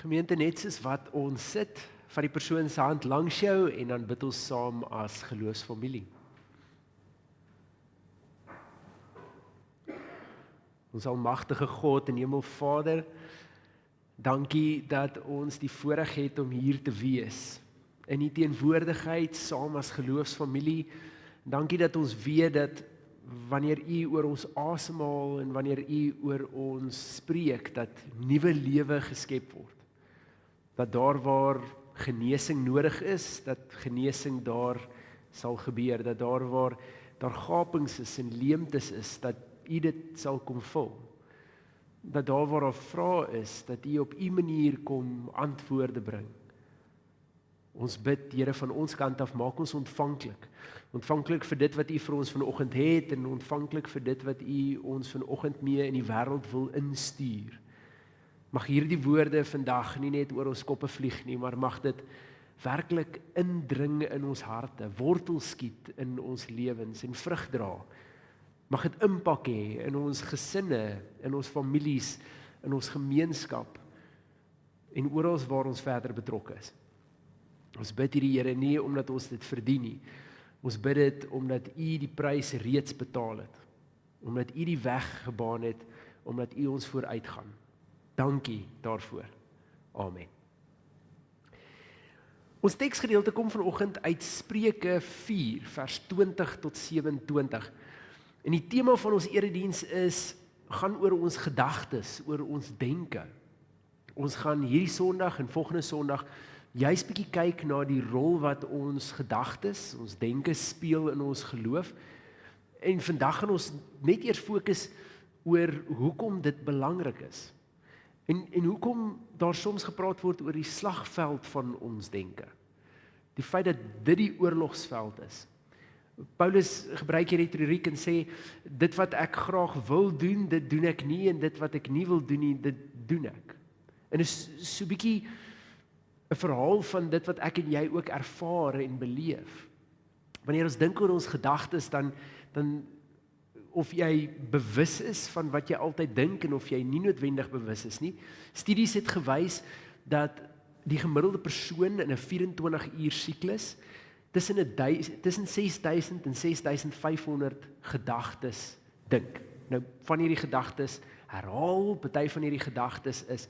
Gemeente, net soos wat ons sit, vat die persoon se hand langs jou en dan bid ons saam as geloofsfamilie. Ons almagtige God en Hemelvader, dankie dat ons die voorreg het om hier te wees. In die teenwoordigheid saam as geloofsfamilie. Dankie dat ons weet dat wanneer U oor ons asemhaal en wanneer U oor ons spreek, dat nuwe lewe geskep word. Dat daar waar genesing nodig is, dat genesing daar sal gebeur, dat daar waar daar gapings is en leemtes is, dat U dit sal kom vul. Dat daar waar daar vrae is, dat U op U manier kom antwoorde bring. Ons bid, Here, van ons kant af, maak ons ontvanklik. Ontvanklik vir dit wat U vir ons vanoggend het en ontvanklik vir dit wat U ons vanoggend mee in die wêreld wil instuur. Mag hierdie woorde vandag nie net oor ons koppe vlieg nie, maar mag dit werklik indring in ons harte, wortel skiet in ons lewens en vrug dra. Mag dit impak hê in ons gesinne, in ons families, in ons gemeenskap en oral waar ons verder betrokke is. Ons bid hierdie Here nie omdat ons dit verdien nie. Ons bid dit omdat U die prys reeds betaal het. Omdat U die weg gebaan het, omdat U ons vooruitgaan. Dankie daarvoor. Amen. Ons teksgedeelte kom vanoggend uit Spreuke 4 vers 20 tot 27. En die tema van ons erediens gaan oor ons gedagtes, oor ons denke. Ons gaan hierdie Sondag en volgende Sondag juist bietjie kyk na die rol wat ons gedagtes, ons denke speel in ons geloof. En vandag gaan ons net eers fokus oor hoekom dit belangrik is. En hoekom daar soms gepraat word oor die slagveld van ons denke. Die feit dat dit die oorlogsveld is. Paulus gebruik hier retoriek en sê, dit wat ek graag wil doen, dit doen ek nie, en dit wat ek nie wil doen nie, dit doen ek. En is so bietjie 'n verhaal van dit wat ek en jy ook ervaar en beleef. Wanneer ons dink oor ons gedagtes, dan of jy bewus is van wat jy altyd dink en of jy nie noodwendig bewus is nie. Studies het gewys dat die gemiddelde persoon in 'n 24-uur siklus tussen 6000 en 6500 gedagtes dink. Nou, van hierdie gedagtes herhaal, party van hierdie gedagtes is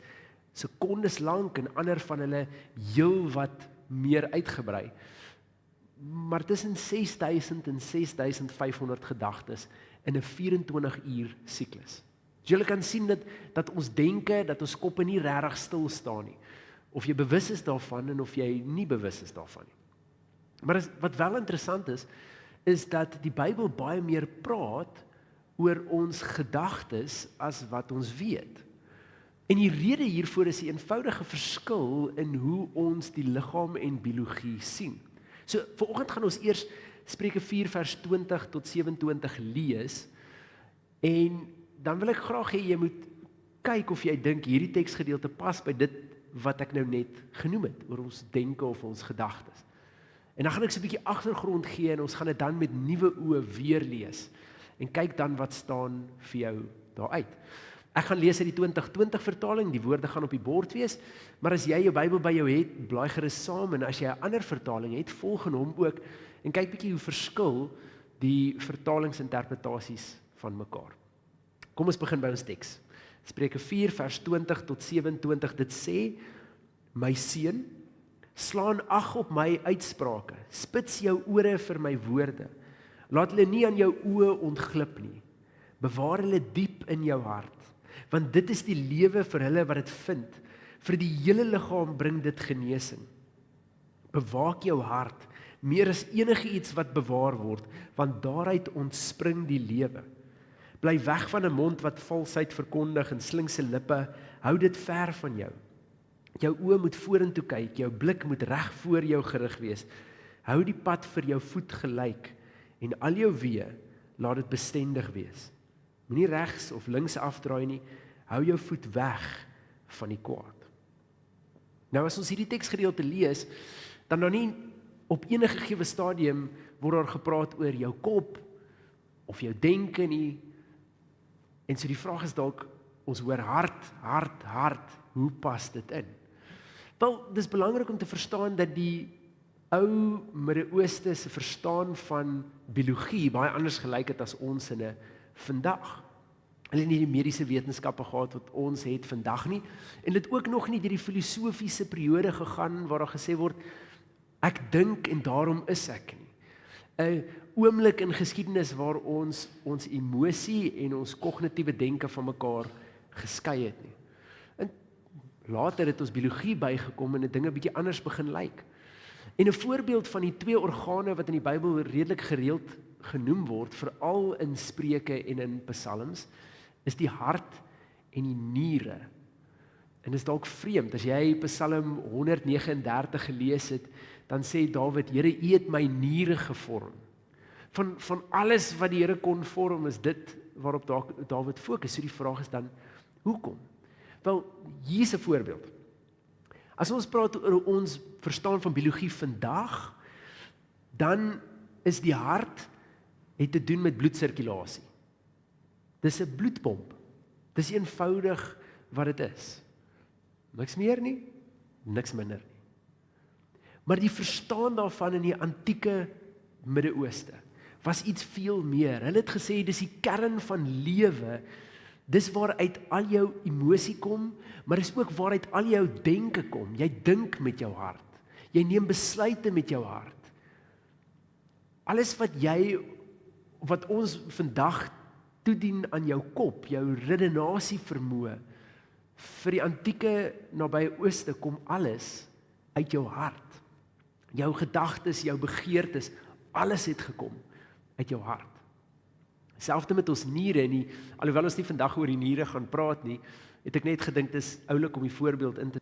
sekondes lank en ander van hulle heel wat meer uitgebrei. Maar tussen 6000 en 6500 gedagtes in 'n 24-uur siklus. Jy kan sien dat ons denke, dat ons koppe nie regtig stil staan nie. Of jy bewus is daarvan en of jy nie bewus is daarvan nie. Maar wat wel interessant is dat die Bybel baie meer praat oor ons gedagtes as wat ons weet. En die rede hiervoor is 'n eenvoudige verskil in hoe ons die liggaam en biologie sien. So, vanoggend gaan ons eers Spreuke 4 vers 20 tot 27 lees, en dan wil ek graag hê jy moet kyk of jy dink hierdie teksgedeelte pas by dit wat ek nou net genoem het, oor ons denke of ons gedagtes. En dan gaan ek so 'n bietjie agtergrond gee en ons gaan dit dan met nuwe oë weer lees. En kyk dan wat staan vir jou daaruit. Ek gaan lees uit die 2020 vertaling, die woorde gaan op die bord wees, maar as jy jou Bybel by jou het, blaai gerus saam, en as jy 'n ander vertaling het, volg in hom ook, en kyk bietjie hoe verskil die vertalingsinterpretasies van mekaar. Kom ons begin by ons teks. Spreuke 4 vers 20 tot 27, dit sê, my seun, slaan ag op my uitsprake, spits jou ore vir my woorde, laat hulle nie aan jou oë ontglip nie, bewaar hulle diep in jou hart, want dit is die lewe vir hulle wat dit vind, vir die hele liggaam bring dit genesing. Bewaak jou hart, meer as enige iets wat bewaar word, want daaruit ontspring die lewe. Bly weg van 'n mond wat valsheid verkondig en slinkse lippe, hou dit ver van jou. Jou oë moet vorentoe kyk, jou blik moet reg voor jou gerig wees. Hou die pad vir jou voet gelyk, en al jou weë, laat dit bestendig wees. Moenie regs of links afdraai nie, hou jou voet weg van die kwaad. Nou as ons hierdie teksgedeelte lees, dan nie op enige gegee stadium word daar gepraat oor jou kop of jou denke nie. En so die vraag is dalk, ons hoor hart, hoe pas dit in? Wel, dis belangrik om te verstaan dat die ou Midde-Ooste se verstaan van biologie baie anders gelyk het as ons in vandag. Hulle het nie die mediese wetenskappe gehad wat ons het vandag nie, en dit ook nog nie deur die filosofiese periode gegaan waar daar gesê word, ek dink en daarom is ek nie. 'n oomblik in geskiedenis waar ons emosie en ons kognitiewe denke van mekaar geskei het nie. En later het ons biologie bygekom en dit dinge bietjie anders begin lyk. En 'n voorbeeld van die twee organe wat in die Bybel redelik gereeld genoem word, veral in Spreuke en in Psalms, is die hart en die niere. En dis dalk vreemd, as jy Psalm 139 gelees het, dan sê Dawid, Here, U het my niere gevorm. Van alles wat die Here kon vorm, is dit waarop Dawid fokus. So die vraag is dan, hoekom? Wel, hier is 'n voorbeeld. As ons praat oor ons verstaan van biologie vandag, dan is die hart het te doen met bloedsirkulasie. Dis 'n bloedpomp. Dis eenvoudig wat dit is. Niks meer nie, niks minder nie. Maar die verstaan daarvan in die antieke Midde-Ooste was iets veel meer. Hulle het gesê dis die kern van lewe. Dis waaruit al jou emosie kom, maar dis ook waaruit al jou denke kom. Jy dink met jou hart. Jy neem besluite met jou hart. Alles wat ons vandag toedien aan jou kop, jou redenasie vermoë, vir die antieke nabye Ooste kom alles uit jou hart. Jou gedagtes, jou begeertes, alles het gekom uit jou hart. Selfs met ons niere nie, alhoewel ons nie vandag oor die niere gaan praat nie, het ek net gedink dis oulik om die voorbeeld in te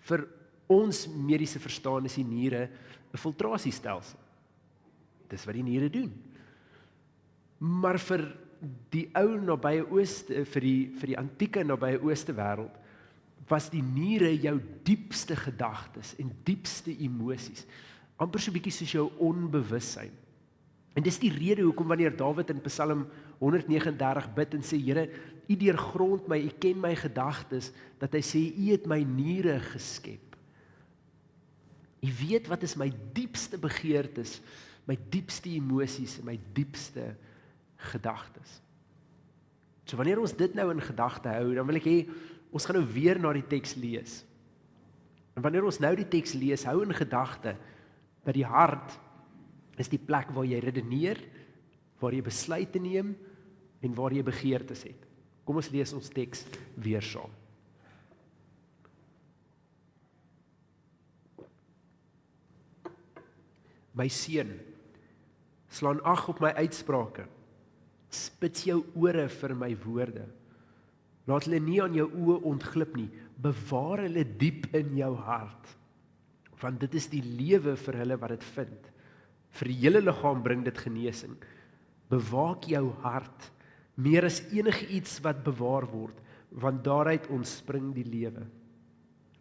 vir ons mediese verstaan is die niere 'n filtrasiestelsel. Dis wat die niere doen. Maar vir die ou nabye Ooste, vir die antieke nabye Ooste wêreld, was die niere jou diepste gedagtes en diepste emosies, amper so bietjie soos jou onbewussyn. En dis die rede hoekom wanneer Dawid in Psalm 139 bid en sê, Here, U deurgrond my, U ken my gedagtes, dat hy sê, U het my niere geskep. U weet wat is my diepste begeertes, my diepste emosies en my diepste gedagtes. So wanneer ons dit nou in gedagte hou, dan wil ek hê, ons gaan nou weer na die teks lees. En wanneer ons nou die teks lees, hou in gedagte, dat die hart is die plek waar jy redeneer, waar jy besluite neem, en waar jy begeertes het. Kom ons lees ons teks weer saam. My seun, slaan ag op my uitsprake, spits jou ore vir my woorde. Laat hulle nie aan jou oë ontglip nie, bewaar hulle diep in jou hart, want dit is die lewe vir hulle wat dit vind. Vir die hele liggaam bring dit genesing. Bewaak jou hart, meer as enige iets wat bewaar word, want daaruit ontspring die lewe.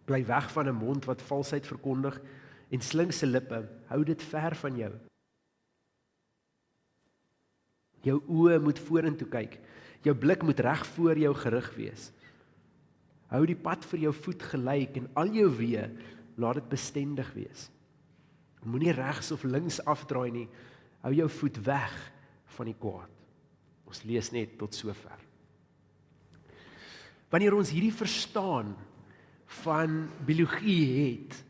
Bly weg van 'n mond wat valsheid verkondig, en slinkse lippe, hou dit ver van jou. Jou oë moet vorentoe kyk, jou blik moet reg voor jou gerig wees. Hou die pad vir jou voet gelyk, en al jou weë, laat dit bestendig wees. Moenie regs of links afdraai nie, hou jou voet weg van die kwaad. Ons lees net tot sover. Wanneer ons hierdie verstaan van biologie het,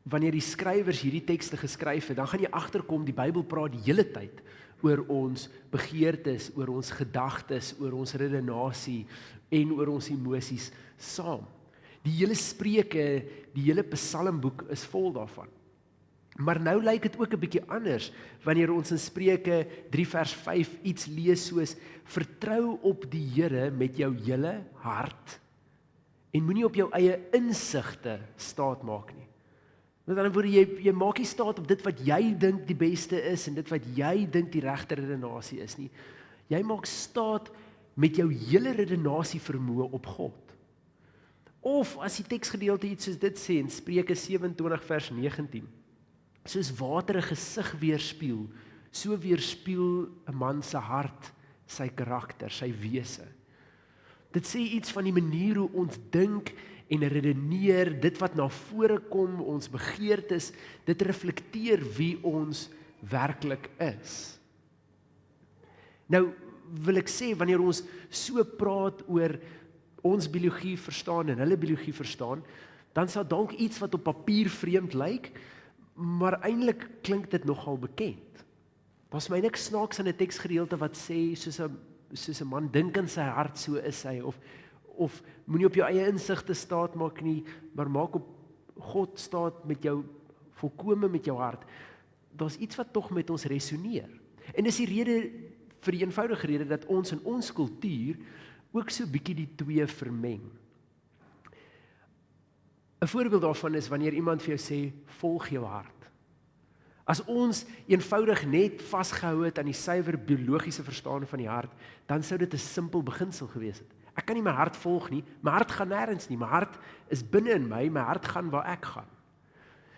wanneer die skrywers hierdie tekste geskryf het, dan gaan jy agterkom, die Bybel praat die hele tyd oor ons begeertes, oor ons gedagtes, oor ons redenasie en oor ons emosies saam. Die hele Spreuke, die hele Psalmboek is vol daarvan. Maar nou lyk dit ook 'n bietjie anders, wanneer ons in Spreuke 3 vers 5 iets lees soos, vertrou op die Here met jou hele hart, en moenie op jou eie insigte staat maak nie. Met ander woorde, jy maak nie staat op dit wat jy dink die beste is, en dit wat jy dink die regte redenasie is nie. Jy maak staat met jou hele redenasie vermoë op God. Of as die teksgedeelte iets soos dit sê in Spreuke 27 vers 19, soos water 'n gesig weerspieël, so weerspieël 'n man se hart sy karakter, sy wese. Dit sê iets van die manier hoe ons dink en redeneer, dit wat na vore kom, ons begeertes, dit reflekteer wie ons werklik is. Nou wil ek sê, wanneer ons so praat oor ons biologie verstaan en hulle biologie verstaan, dan sal dalk iets wat op papier vreemd lyk, maar eintlik klink dit nogal bekend. Daar's my niks snaaks in 'n teksgedeelte wat sê, soos 'n man dink in sy hart, so is hy, of moenie op jou eie insigte staat maak nie, maar maak op God staat met jou, volkome met jou hart. Daar's iets wat tog met ons resoneer. En dis die rede, vir die eenvoudige rede, dat ons in ons kultuur ook so bietjie die twee vermeng. 'n Voorbeeld daarvan is wanneer iemand vir jou sê, volg jou hart. As ons eenvoudig net vasgehou het aan die suiwer biologiese verstaan van die hart, dan sou dit 'n simpel beginsel gewees het. Ek kan nie my hart volg nie, my hart gaan nêrens nie, my hart is binne in my hart gaan waar ek gaan.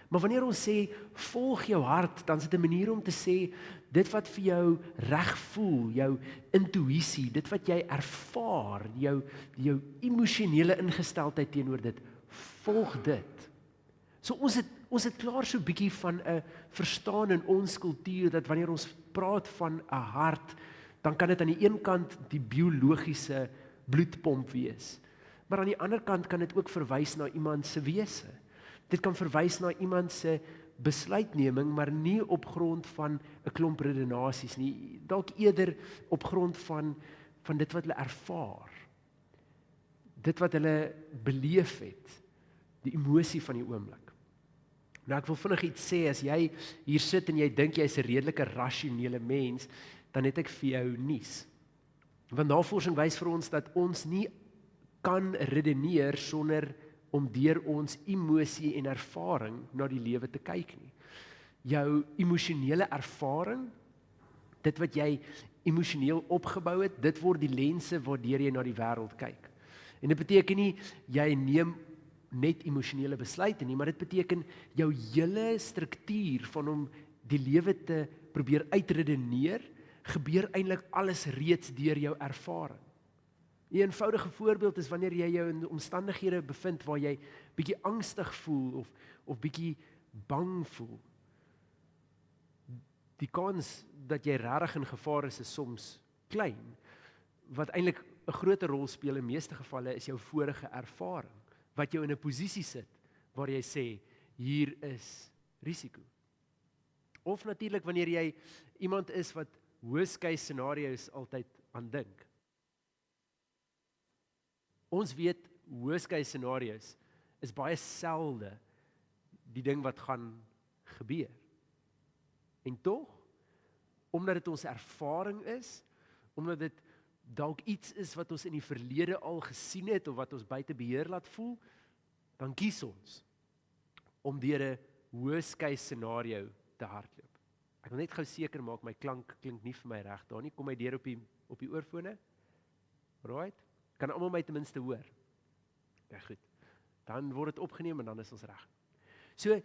Maar wanneer ons sê, volg jou hart, dan is dit 'n manier om te sê, dit wat vir jou reg voel, jou intuïsie, dit wat jy ervaar, jou emosionele ingesteldheid teenoor dit, volg dit. So ons het klaar so 'n bietjie van 'n verstaan in ons kultuur, dat wanneer ons praat van 'n hart, dan kan dit aan die een kant die biologiese bloedpomp wees, maar aan die ander kant kan dit ook verwys na iemand se wese. Dit kan verwys na iemand se besluitneming, maar nie op grond van 'n klomp redenasies nie, dalk eerder op grond van dit wat hulle ervaar, dit wat hulle beleef het, die emosie van die oomblik. Nou ek wil vinnig iets sê, as jy hier sit en jy dink jy's 'n redelike rasionele mens, dan het ek vir jou nuus. Want navorsing wys vir ons dat ons nie kan redeneer sonder om deur ons emosie en ervaring na die lewe te kyk nie. Jou emosionele ervaring, dit wat jy emosioneel opgebou het, dit word die lense waardeur jy na die wêreld kyk. En dit beteken nie jy neem net emosionele besluite nie, maar dit beteken jou hele struktuur van om die lewe te probeer uitredeneer, gebeur eintlik alles reeds deur jou ervaring. 'n Eenvoudige voorbeeld is wanneer jy jou in omstandighede bevind waar jy bietjie angstig voel of bietjie bang voel. Die kans dat jy regtig in gevaar is soms klein. Wat eintlik 'n groter rol speel in meeste gevalle is jou vorige ervaring, wat jou in 'n posisie sit waar jy sê, hier is risiko. Of natuurlik wanneer jy iemand is wat worst case scenario's altyd aan dink. Ons weet, worst case scenario's is baie selde die ding wat gaan gebeur. En tog, omdat dit ons ervaring is, omdat dit dalk iets is wat ons in die verlede al gesien het, of wat ons buite beheer laat voel, dan kies ons om deur 'n worst case scenario te hardloop. Ek wil net gou seker maak, my klank klink nie vir my reg daar nie, kom my deur op die oorfone? Right? Kan almal my ten minste hoor? Ja, goed. Dan word dit opgeneem en dan is ons reg. So,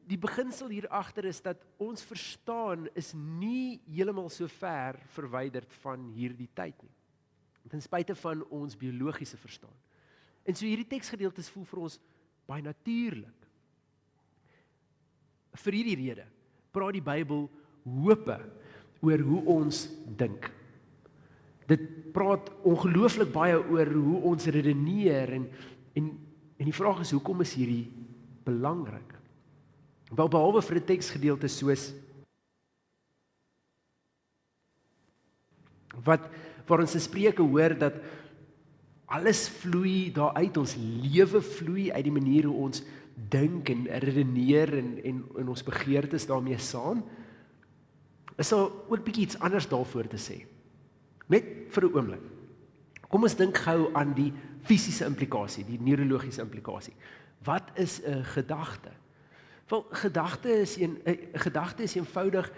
die beginsel hier agter is dat ons verstaan is nie heeltemal so ver verwyderd van hierdie tyd nie. Ten spyte van ons biologiese verstaan. En so hierdie teksgedeeltes voel vir ons baie natuurlik. Vir hierdie rede praat die Bybel hope oor hoe ons dink. Dit praat ongelooflik baie oor hoe ons redeneer en die vraag is, hoekom is hierdie belangrik? Wel, behalwe vir 'n teksgedeelte soos waar ons in Spreuke hoor dat alles vloei daaruit, ons lewe vloei uit die manier hoe ons dink en redeneer en ons begeertes daarmee saam, is daar ook bietjie iets anders daarvoor te sê. Net vir 'n oomblik. Kom ons dink gou aan die fisiese implikasie, die neurologiese implikasie. Wat is 'n gedagte? Wel, gedagte is eenvoudig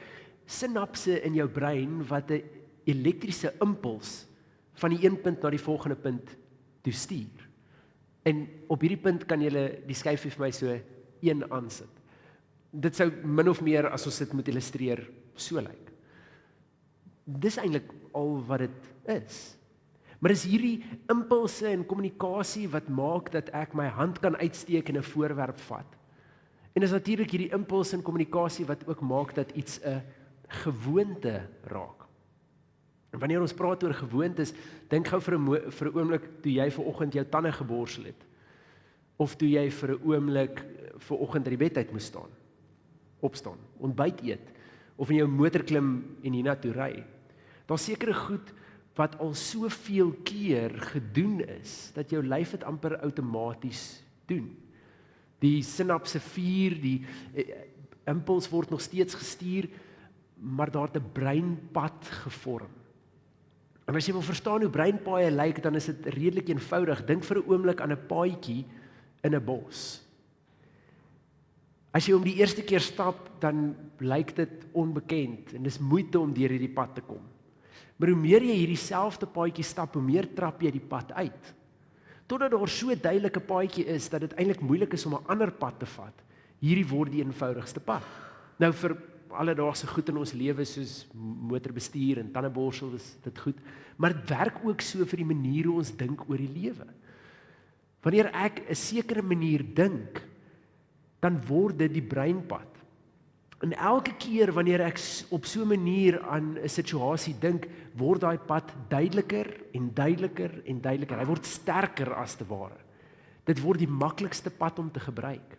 sinapse in jou brein wat 'n elektriese impuls van die een punt na die volgende punt toe stuur. En op hierdie punt kan jy die skyfie vir my so 1 aansit. Dit sou min of meer, as ons dit moet illustreer, so lyk. Dis eintlik al wat dit is. Maar dis hierdie impulse en kommunikasie wat maak dat ek my hand kan uitsteek en 'n voorwerp vat. En dis natuurlik hierdie impuls en kommunikasie wat ook maak dat iets 'n gewoonte raak. En wanneer ons praat oor gewoontes, dink gou vir 'n oomblik toe jy vanoggend jou tande geborsel het. Of toe jy vir 'n oomblik vanoggend uit die bed uit moes staan. Opstaan, ontbyt eet of in jou motor klim en hiernatoe ry. Daar's sekere goed wat al soveel keer gedoen is dat jou lyf dit amper outomaties doen. Die sinapse vuur, die impuls word nog steeds gestuur, maar daar het 'n breinpad gevorm. En as jy wil verstaan hoe breinpaaie lyk, dan is dit redelik eenvoudig. Dink vir 'n oomblik aan 'n paadjie in 'n bos. As jy hom die eerste keer stap, dan lyk dit onbekend en dis moeite om deur hierdie pad te kom. Maar hoe meer jy hierdie selfde paadjie stap, hoe meer trap jy die pad uit. Totdat daar so 'n duidelike paadjie is dat dit eintlik moeilik is om 'n ander pad te vat. Hierdie word die eenvoudigste pad. Nou vir alledaagse goed in ons lewe soos motorbestuur en tandeborsel is dit goed, maar dit werk ook so vir die manier hoe ons dink oor die lewe. Wanneer ek 'n sekere manier dink, dan word dit die breinpad. En elke keer wanneer ek op so 'n manier aan 'n situasie dink, word daai pad duideliker en duideliker en duideliker. Hy word sterker as te ware. Dit word die maklikste pad om te gebruik.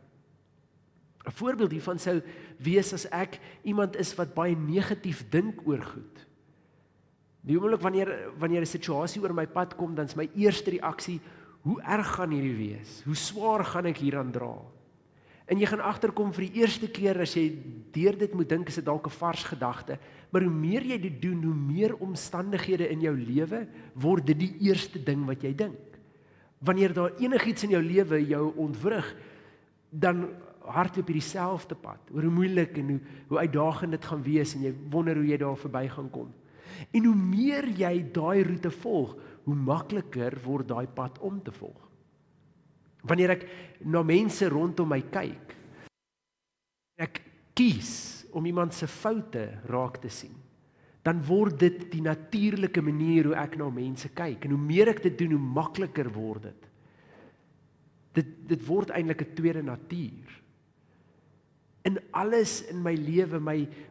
'n Voorbeeld hiervan sou wees as ek iemand is wat baie negatief dink oor goed. Die oomblik wanneer 'n situasie oor my pad kom, dan is my eerste reaksie, hoe erg gaan hierdie wees? Hoe swaar gaan ek hieraan dra? En jy gaan agterkom vir die eerste keer as jy deur dit moet dink, is dit dalk 'n vars gedagte, maar hoe meer jy dit doen, hoe meer omstandighede in jou lewe word dit die eerste ding wat jy dink. Wanneer daar enigiets in jou lewe jou ontwrig, dan hardloop jy dieselfde pad, oor hoe moeilik en hoe uitdagend dit gaan wees en jy wonder hoe jy daar verby gaan kom. En hoe meer jy daai roete volg, hoe makliker word daai pad om te volg. Wanneer ek na mense rondom my kyk, ek kies om iemand se foute raak te sien, dan word dit die natuurlike manier hoe ek na mense kyk. En hoe meer ek dit doen, hoe makliker word dit. Dit word eintlik 'n tweede natuur. In alles in my lewe,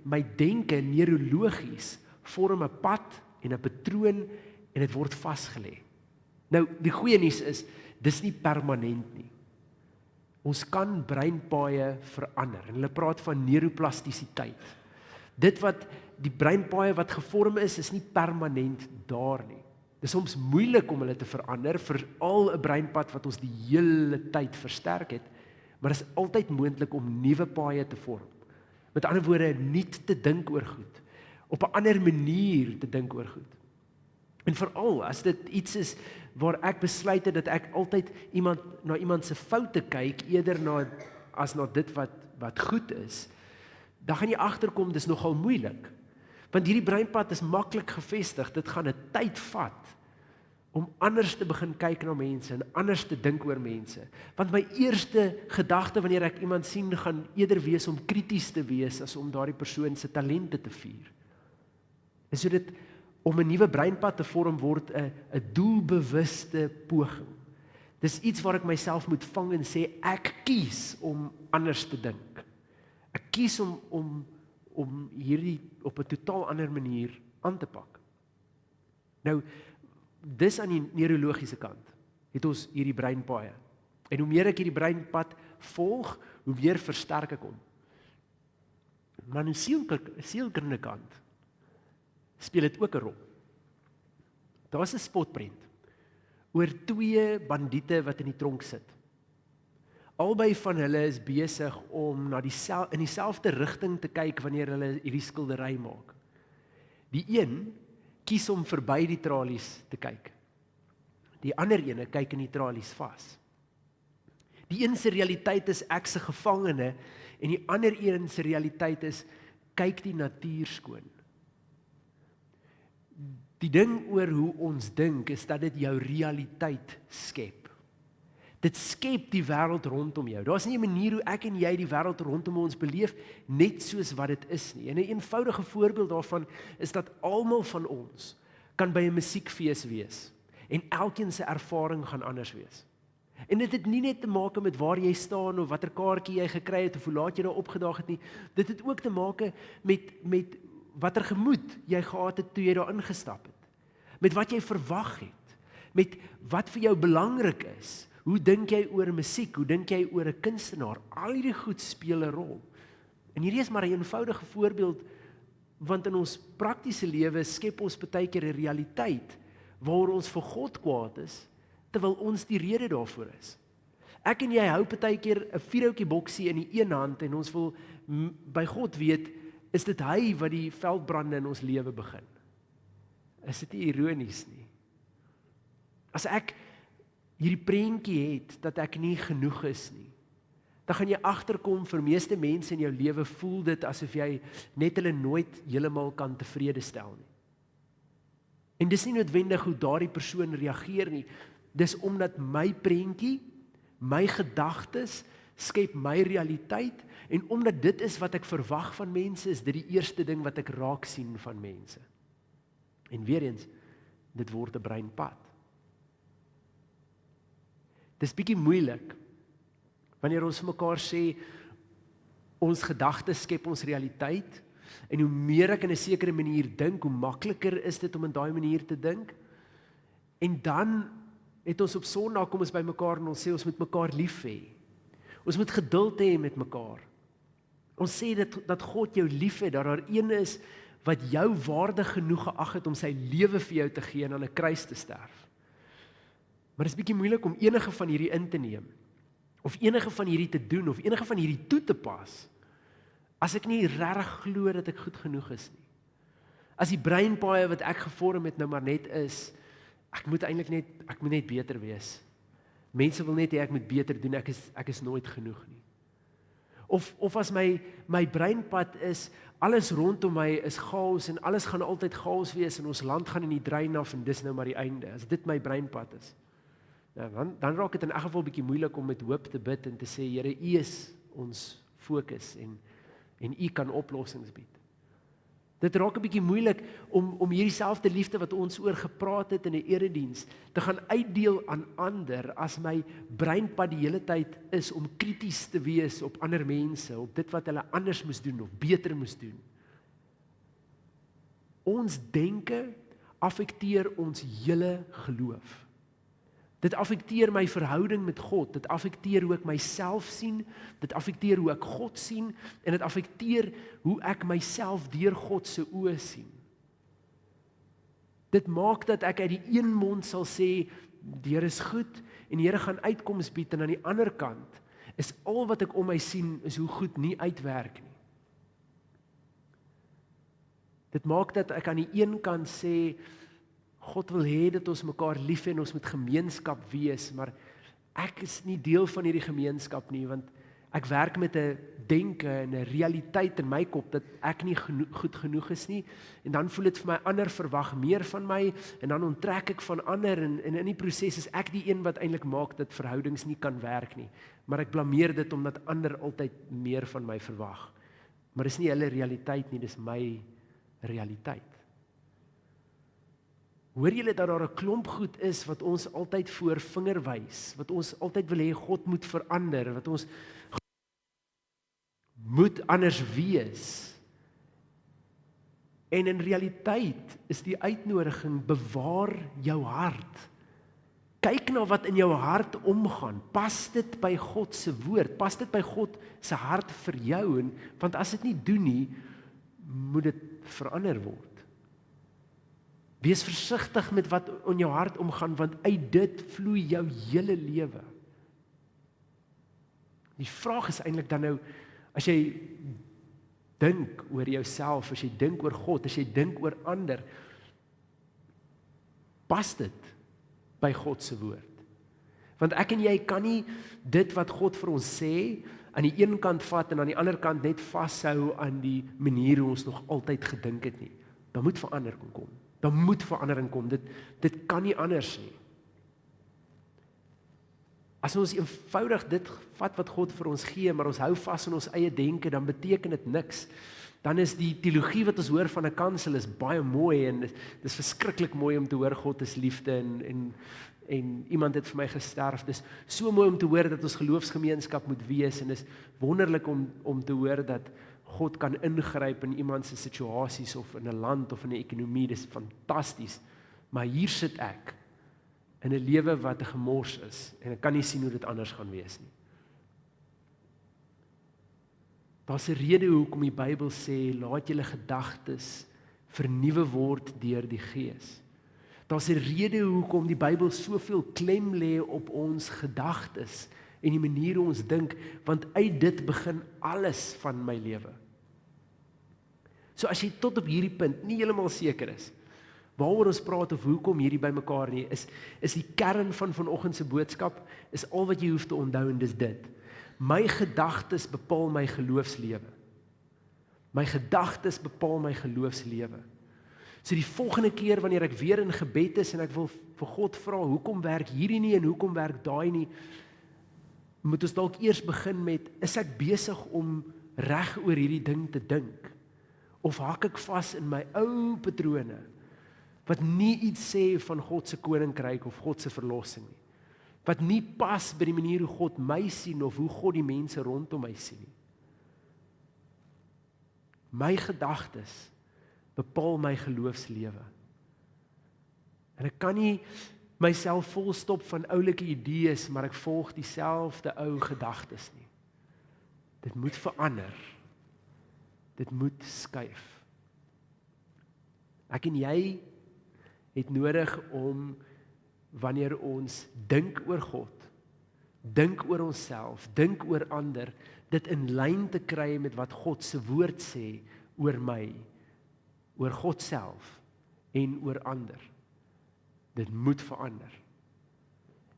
my denke neurologies vorm 'n pad en 'n patroon en dit word vasgelê. Nou, die goeie nuus is, dis nie permanent nie. Ons kan breinpaaie verander. En hulle praat van neuroplastisiteit. Dit wat die breinpaaie wat gevorm is nie permanent daar nie. Dit is soms moeilik om hulle te verander, veral 'n breinpad wat ons die hele tyd versterk het, maar dit is altyd moontlik om nuwe paaie te vorm. Met ander woorde, nuut te dink oor goed, op 'n ander manier te dink oor goed. En veral as dit iets is waar ek besluit het dat ek altyd na iemand se foute kyk eerder as na dit wat goed is, dan gaan jy agterkom dis nogal moeilik. Want hierdie breinpad is maklik gevestig, dit gaan 'n tyd vat om anders te begin kyk na mense en anders te dink oor mense. Want my eerste gedagte wanneer ek iemand sien, gaan eerder wees om krities te wees as om daardie persoon se talente te vier. En so dit om 'n nuwe breinpad te vorm word 'n doelbewuste poging. Dis iets waar ek myself moet vang en sê ek kies om anders te dink. Ek kies om hierdie op 'n totaal ander manier aan te pak. Nou, dis aan die neurologiese kant het ons hierdie breinpaaie. En hoe meer ek hierdie breinpad volg, hoe meer versterk ek hom. Maar aan die sielkundige kant speel dit ook 'n rol. Daar's 'n spotprent oor 2 bandiete wat in die tronk sit. Albei van hulle is besig om in dieselfde rigting te kyk wanneer hulle hierdie skildery maak. Die een kies om verby die tralies te kyk. Die ander ene kyk in die tralies vas. Die een se realiteit is ek se gevangene en die ander een se realiteit is kyk die natuur skoon. Die ding oor hoe ons dink is dat dit jou realiteit skep. Dit skep die wêreld rondom jou. Daar's nie 'n manier hoe ek en jy die wêreld rondom ons beleef net soos wat dit is nie. En 'n eenvoudige voorbeeld daarvan is dat almal van ons kan by 'n musiekfees wees. En elkeen se ervaring gaan anders wees. En dit het nie net te maak met waar jy staan of watter kaartjie jy gekry het of hoe laat jy daar opgedaag het nie. Dit het ook te maak met watter gemoed jy gehad het toe jy daar ingestap het. Met wat jy verwag het. Met wat vir jou belangrik is. Hoe dink jy oor musiek? Hoe dink jy oor 'n kunstenaar? Al hierdie goed speel 'n rol. En hierdie is maar 'n eenvoudige voorbeeld, want in ons praktiese lewe skep ons baie keer 'n realiteit waaroor ons vir God kwaad is, terwyl ons die rede daarvoor is. Ek en jy hou baie keer 'n vierhoutjie boksie in die een hand en ons wil by God weet, is dit hy wat die veldbrande in ons lewe begin. Is dit nie ironies nie? As ek hierdie prentjie het dat ek nie genoeg is nie, dan gaan jy agterkom vir meeste mense in jou lewe voel dit asof jy net hulle nooit heeltemal kan tevrede stel nie. En dis nie noodwendig hoe daardie persoon reageer nie. Dis omdat my prentjie, my gedagtes skep my realiteit en omdat dit is wat ek verwag van mense, is dit die eerste ding wat ek raak sien van mense. En weer eens, dit word 'n breinpad. Dis bietjie moeilik wanneer ons vir mekaar sê ons gedagtes skep ons realiteit en hoe meer ek in 'n sekere manier dink, hoe makliker is dit om in daai manier te dink. En dan het ons op Sondag kom ons by mekaar en ons sê ons moet mekaar lief hê. Ons moet geduld hê met mekaar. Ons sê dat God jou lief het, dat daar een is wat jou waardig genoeg geag het om sy lewe vir jou te gee en aan 'n kruis te sterf. Maar dit is bietjie moeilik om enige van hierdie in te neem, of enige van hierdie te doen, of enige van hierdie toe te pas, as ek nie regtig glo dat ek goed genoeg is nie. As die breinpaaie wat ek gevorm het nou maar net is, ek moet net beter wees. Mense wil net hê ek moet beter doen, ek is nooit genoeg nie. Of as my breinpad is, alles rondom my is chaos en alles gaan altyd chaos wees en ons land gaan in die drein af en dis nou maar die einde. As dit my breinpad is, nou, dan raak dit in elk geval bietjie moeilik om met hoop te bid en te sê, Here, U is ons fokus en U kan oplossings bied. Dit raak 'n bietjie moeilik om hierdie selfde liefde wat ons oor gepraat het in 'n erediens te gaan uitdeel aan ander as my breinpad die hele tyd is om krities te wees op ander mense, op dit wat hulle anders moes doen of beter moes doen. Ons denke affekteer ons hele geloof. Dit affekteer my verhouding met God, dit affekteer hoe ek myself sien, dit affekteer hoe ek God sien, en dit affekteer hoe ek myself deur God se oë sien. Dit maak dat ek uit die een mond sal sê, die Here is goed, en die Here gaan uitkoms bied, en aan die ander kant, is al wat ek om my sien, is hoe goed nie uitwerk nie. Dit maak dat ek aan die een kant sê, God wil hê dat ons mekaar lief hê en ons moet gemeenskap wees, maar ek is nie deel van hierdie gemeenskap nie, want ek werk met 'n denke en 'n realiteit in my kop dat ek nie goed genoeg is nie, en dan voel dit vir my ander verwag meer van my, en dan onttrek ek van ander, en in die proses is ek die een wat eintlik maak dat verhoudings nie kan werk nie, maar ek blameer dit omdat ander altyd meer van my verwag. Maar dis nie hulle realiteit nie, dis my realiteit. Hoor julle dat daar 'n klomp goed is wat ons altyd voor vinger wys, wat ons altyd wil hê God moet verander, wat ons moet anders wees. En in realiteit is die uitnodiging, bewaar jou hart. Kyk na wat in jou hart omgaan. Pas dit by God se woord, pas dit by God se hart vir jou, want as dit nie doen nie, moet dit verander word. Wees versigtig met wat in jou hart omgaan, want uit dit vloei jou hele lewe. Die vraag is eintlik dan nou, as jy dink oor jouself, as jy dink oor God, as jy dink oor ander, pas dit by God se woord. Want ek en jy kan nie dit wat God vir ons sê, aan die een kant vat en aan die ander kant net vashou aan die manier hoe ons nog altyd gedink het nie. Dan moet verandering kom. Dan moet verandering kom. Dit kan nie anders nie. As ons eenvoudig dit vat wat God vir ons gee, maar ons hou vas in ons eie denke, dan beteken dit niks. Dan is die teologie wat ons hoor van 'n kansel is baie mooi en dis verskriklik mooi om te hoor God is liefde en iemand het vir my gesterf. Dis so mooi om te hoor dat ons geloofsgemeenskap moet wees en dis wonderlik om te hoor dat God kan ingryp in iemand se situasies of in 'n land of in 'n ekonomie. Dis fantasties. Maar hier sit ek in 'n lewe wat 'n gemors is en ek kan nie sien hoe dit anders gaan wees nie. Daar's 'n rede hoekom die Bybel sê laat julle gedagtes vernuwe word deur die Gees. Daar's 'n rede hoekom die Bybel soveel klem lê op ons gedagtes en die manier hoe ons dink, want uit dit begin alles van my lewe. So as jy tot op hierdie punt nie heeltemal seker is waaroor ons praat of hoekom hierdie bymekaar nie, is die kern van vanoggend se boodskap, is al wat jy hoef te onthou en dis dit. My gedagtes bepaal my geloofslewe. My gedagtes bepaal my geloofslewe. So die volgende keer wanneer ek weer in gebed is en ek wil vir God vra, hoekom werk hierdie nie en hoekom werk daai nie, moet ons dalk eers begin met, is ek besig om reg oor hierdie ding te dink? Of hak ek vas in my ou patrone, wat nie iets sê van God se koninkryk of God se verlossing nie? Wat nie pas by die manier hoe God my sien of hoe God die mense rondom my sien nie. My gedagtes bepaal my geloofslewe. En ek kan nie myself volstop van oulike idees, maar ek volg dieselfde ou gedagtes nie. Dit moet verander. Dit moet skuif. Ek en jy het nodig om wanneer ons dink oor God, dink oor onsself, dink oor ander, dit in lyn te kry met wat God se woord sê oor my, oor God self en oor ander. Dit moet verander.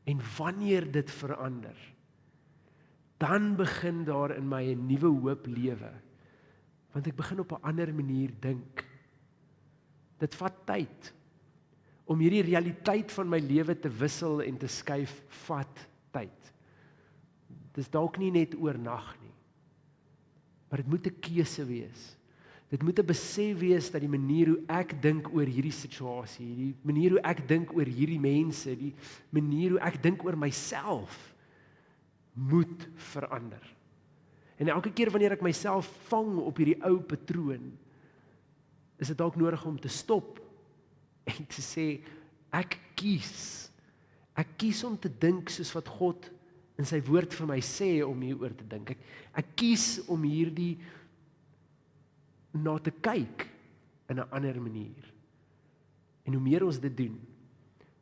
En wanneer dit verander, dan begin daar in my 'n nuwe hoop lewe, want ek begin op 'n ander manier dink. Dit vat tyd. Om hierdie realiteit van my lewe te wissel en te skuif, vat tyd. Dis dalk nie net oornag nie. Maar dit moet 'n keuse wees. Dit moet 'n besef wees dat die manier hoe ek dink oor hierdie situasie, die manier hoe ek dink oor hierdie mense, die manier hoe ek dink oor myself, moet verander. En elke keer wanneer ek myself vang op hierdie ou patroon, is dit dalk nodig om te stop en te sê, ek kies om te dink soos wat God in sy woord vir my sê om hieroor te dink. Ek kies om hierdie na te kyk in 'n ander manier. En hoe meer ons dit doen,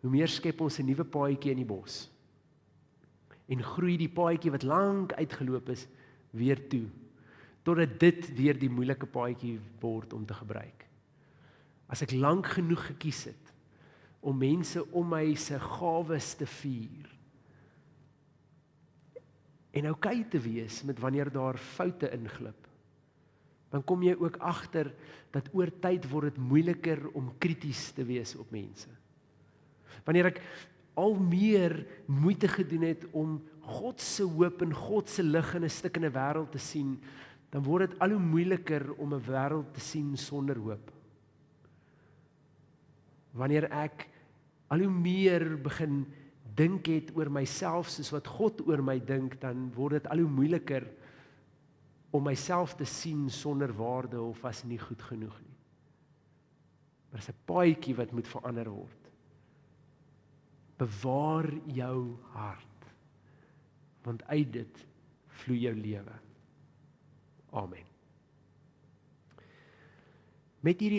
hoe meer skep ons 'n nuwe paadjie in die bos. En groei die paadjie wat lank uitgeloop is, weer toe, totdat dit weer die moeilike paadjie word om te gebruik. As ek lank genoeg gekies het om mense om my se gawes te vier en okay te wees met wanneer daar foute inglip, dan kom jy ook agter dat oor tyd word dit moeiliker om krities te wees op mense. Wanneer ek al meer moeite gedoen het om God se hoop en God se lig in 'n stikkende wêreld te sien, dan word dit al hoe moeiliker om 'n wêreld te sien sonder hoop. Wanneer ek al hoe meer begin dink het oor myself soos wat God oor my dink, dan word dit al hoe moeiliker om myself te sien sonder waarde of as nie goed genoeg nie. Maar dis 'n paadjie wat moet verander word. Bewaar jou hart, want uit dit vloei jou lewe. Amen. Met hierdie